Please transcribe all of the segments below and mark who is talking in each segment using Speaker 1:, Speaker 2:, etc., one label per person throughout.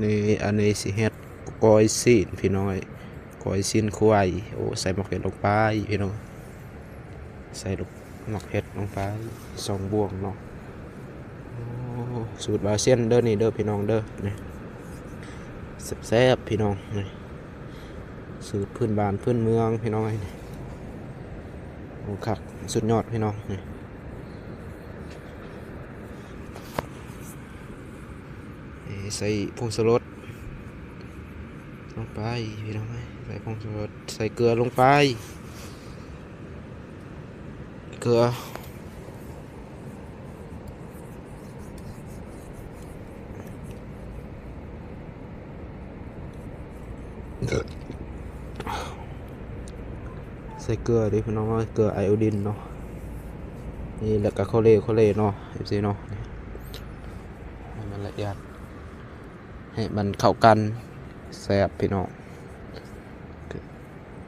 Speaker 1: นี่อันนี้สิเฮ็ดก้อยซีนพี่น้อยก้อยซีนควายโอ้ใส่หมักเห็ดลงไปพี่น้องใส่ลูกหมักเห็ดลงไป2 บ่วงเนาะโอ้สูตรบาเซียนเด้อนี่เด้อพี่น้องเด้อนี่แซ่บๆพี่น้องนี่สูตรพื้นบ้านพื้นเมืองพี่น้องนี่โอ้คักสุดยอดพี่น้องนี่ใส่ผงชูรสลงไปพี่น้องใส่ผงชูรสใส่เกลือลงไปเกลือใส่เกลือดิพี่น้องเกลือไอโอดีนเนาะนี่แล้วก็โคเลเนาะเอฟซีเนาะให้มันละเอียดให้มันเข้ากันแซ่บพี่น้อง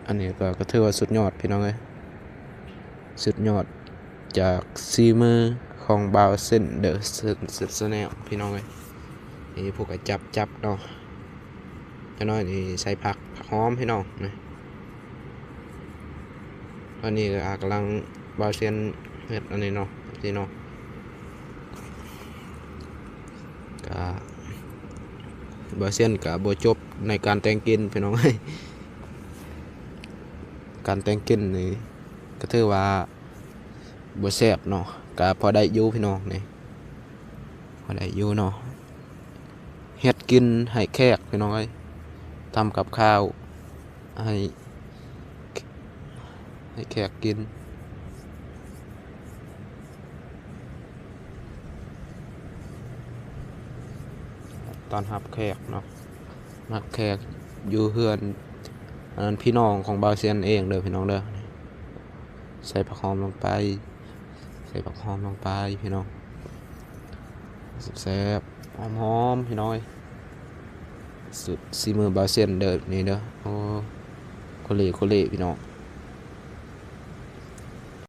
Speaker 1: อันนี้ก็ถือว่าสุดยอดพี่น้องเลยสุดยอดจากซีมือของบาวเซนเดอร์เซนแนลพี่น้องเลยนี่พวกก็จับเนาะจะน้อยนี่ใส่ผักหอมพี่น้องนะตอนนี้ก็กำลังบาวเซนเฮ็ดอันนี้เนาะพี่น้องก็บาวเซนกับโบจบในการแต่งกินพี่น้องการแต่งกินนี่ก็ถือว่าบ่แซ่บเนาะก็พอได้อยู่พี่น้องนี่พอได้อยู่เนาะเฮ็ดกินให้แขกพี่น้องทำกับข้าวให้แขกกินตอนรับแขกเนาะรับแขกอยู่เฮือนอันนั้นพี่น้องของบาวเซียนเองเด้อพี่น้องเด้อใส่ผักหอมลงไปพี่น้องแซ่บหอมพี่น้อยสุดซีมือบาวเซียนเด้อนี่เด้อโอ้โคเลพี่น้อง